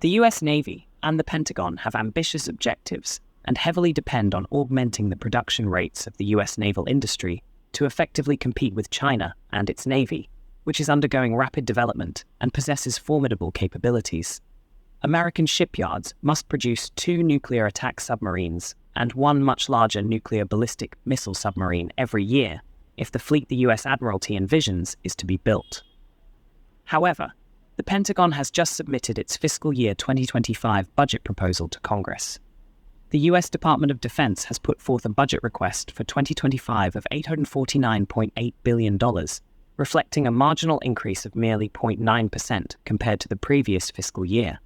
The US Navy and the Pentagon have ambitious objectives and heavily depend on augmenting the production rates of the US naval industry to effectively compete with China and its Navy, which is undergoing rapid development and possesses formidable capabilities. American shipyards must produce 2 nuclear attack submarines and 1 much larger nuclear ballistic missile submarine every year if the fleet the US Admiralty envisions is to be built. However, the Pentagon has just submitted its fiscal year 2025 budget proposal to Congress. The US Department of Defense has put forth a budget request for 2025 of $849.8 billion, reflecting a marginal increase of merely 0.9% compared to the previous fiscal year.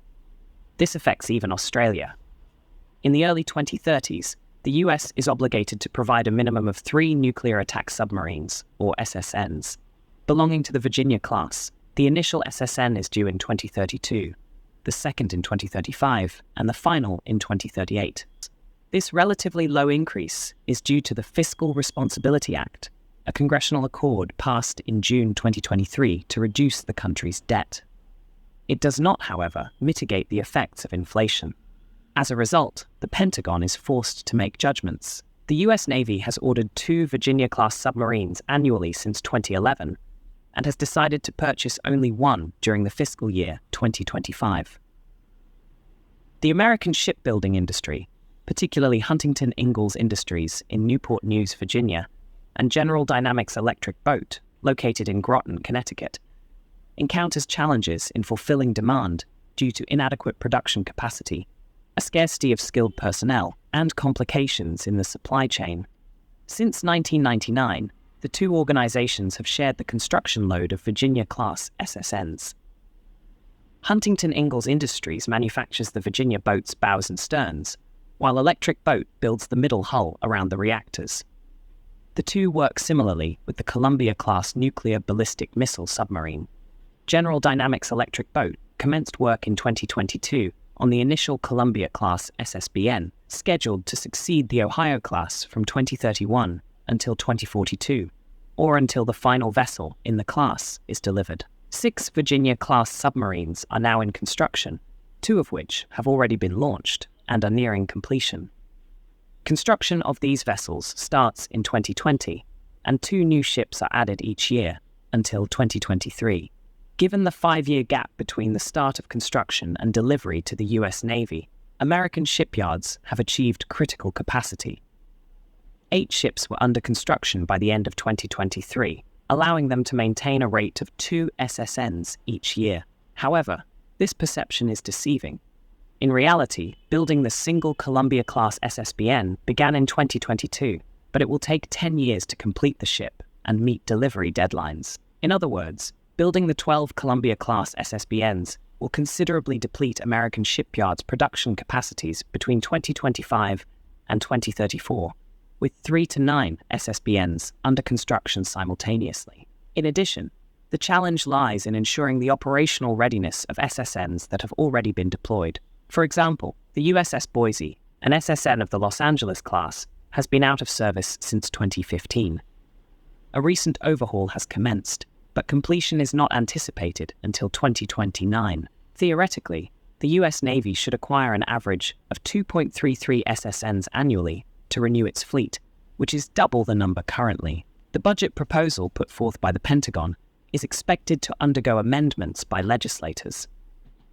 This affects even Australia. In the early 2030s, the US is obligated to provide a minimum of 3 nuclear attack submarines, or SSNs, belonging to the Virginia class. The initial SSN is due in 2032, the second in 2035, and the final in 2038. This relatively low increase is due to the Fiscal Responsibility Act, a congressional accord passed in June 2023 to reduce the country's debt. It does not, however, mitigate the effects of inflation. As a result, the Pentagon is forced to make judgments. The US Navy has ordered 2 Virginia-class submarines annually since 2011, and has decided to purchase only 1 during the fiscal year 2025. The American shipbuilding industry, particularly Huntington Ingalls Industries in Newport News, Virginia, and General Dynamics Electric Boat, located in Groton, Connecticut, encounters challenges in fulfilling demand due to inadequate production capacity, a scarcity of skilled personnel, and complications in the supply chain. Since 1999, the 2 organizations have shared the construction load of Virginia-class SSNs. Huntington Ingalls Industries manufactures the Virginia boat's bows and sterns, while Electric Boat builds the middle hull around the reactors. The 2 work similarly with the Columbia-class nuclear ballistic missile submarine. General Dynamics Electric Boat commenced work in 2022 on the initial Columbia-class SSBN, scheduled to succeed the Ohio-class from 2031 until 2042, or until the final vessel in the class is delivered. 6 Virginia-class submarines are now in construction, 2 of which have already been launched and are nearing completion. Construction of these vessels starts in 2020, and 2 new ships are added each year until 2023. Given the 5-year gap between the start of construction and delivery to the US Navy, American shipyards have achieved critical capacity. 8 ships were under construction by the end of 2023, allowing them to maintain a rate of 2 SSNs each year. However, this perception is deceiving. In reality, building the single Columbia-class SSBN began in 2022, but it will take 10 years to complete the ship and meet delivery deadlines. In other words, building the 12 Columbia-class SSBNs will considerably deplete American shipyards' production capacities between 2025 and 2034, with 3 to 9 SSBNs under construction simultaneously. In addition, the challenge lies in ensuring the operational readiness of SSNs that have already been deployed. For example, the USS Boise, an SSN of the Los Angeles class, has been out of service since 2015. A recent overhaul has commenced, but completion is not anticipated until 2029. Theoretically, the US Navy should acquire an average of 2.33 SSNs annually to renew its fleet, which is double the number currently. The budget proposal put forth by the Pentagon is expected to undergo amendments by legislators.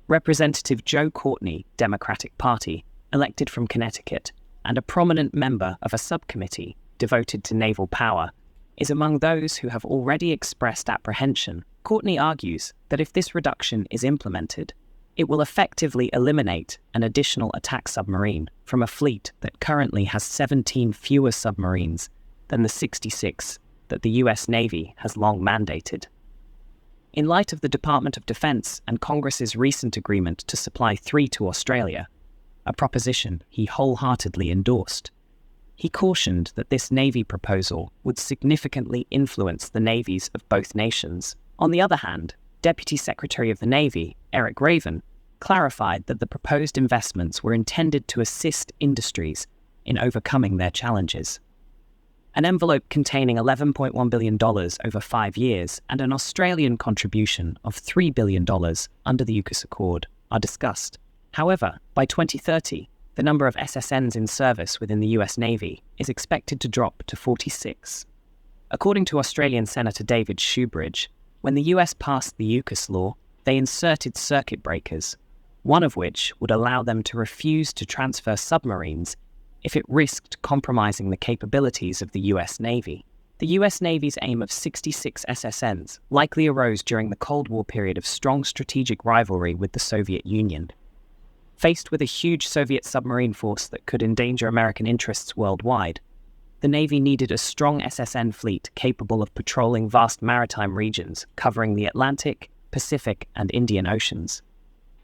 Representative Joe Courtney, Democratic Party, elected from Connecticut, and a prominent member of a subcommittee devoted to naval power, is among those who have already expressed apprehension. Courtney argues that if this reduction is implemented, it will effectively eliminate an additional attack submarine from a fleet that currently has 17 fewer submarines than the 66 that the US Navy has long mandated. In light of the Department of Defense and Congress's recent agreement to supply 3 to Australia, a proposition he wholeheartedly endorsed, he cautioned that this Navy proposal would significantly influence the navies of both nations. On the other hand, Deputy Secretary of the Navy, Eric Raven, clarified that the proposed investments were intended to assist industries in overcoming their challenges. An envelope containing $11.1 billion over 5 years and an Australian contribution of $3 billion under the AUKUS Accord are discussed. However, by 2030, the number of SSNs in service within the US Navy is expected to drop to 46. According to Australian Senator David Shoebridge, when the US passed the AUKUS law, they inserted circuit breakers, one of which would allow them to refuse to transfer submarines if it risked compromising the capabilities of the US Navy. The US Navy's aim of 66 SSNs likely arose during the Cold War period of strong strategic rivalry with the Soviet Union. Faced with a huge Soviet submarine force that could endanger American interests worldwide, the Navy needed a strong SSN fleet capable of patrolling vast maritime regions covering the Atlantic, Pacific, and Indian Oceans.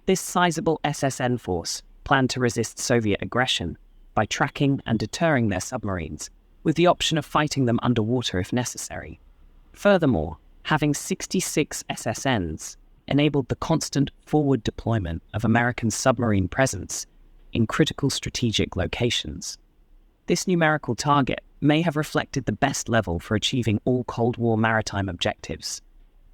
This sizable SSN force planned to resist Soviet aggression by tracking and deterring their submarines, with the option of fighting them underwater if necessary. Furthermore, having 66 SSNs enabled the constant forward deployment of American submarine presence in critical strategic locations. This numerical target may have reflected the best level for achieving all Cold War maritime objectives,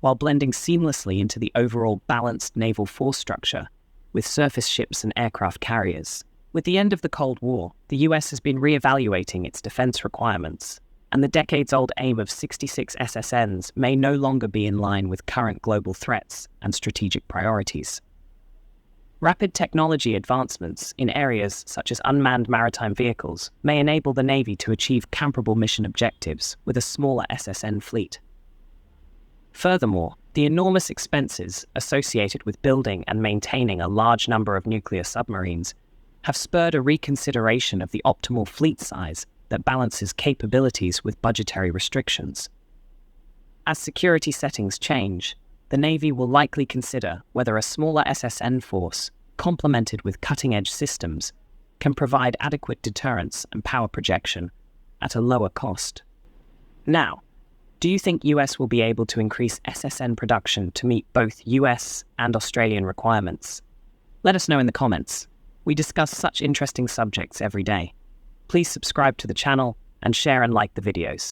while blending seamlessly into the overall balanced naval force structure with surface ships and aircraft carriers. With the end of the Cold War, the US has been re-evaluating its defense requirements, and the decades-old aim of 66 SSNs may no longer be in line with current global threats and strategic priorities. Rapid technology advancements in areas such as unmanned maritime vehicles may enable the Navy to achieve comparable mission objectives with a smaller SSN fleet. Furthermore, the enormous expenses associated with building and maintaining a large number of nuclear submarines have spurred a reconsideration of the optimal fleet size that balances capabilities with budgetary restrictions. As security settings change, the Navy will likely consider whether a smaller SSN force, complemented with cutting-edge systems, can provide adequate deterrence and power projection at a lower cost. Now, do you think US will be able to increase SSN production to meet both US and Australian requirements? Let us know in the comments. We discuss such interesting subjects every day. Please subscribe to the channel and share and like the videos.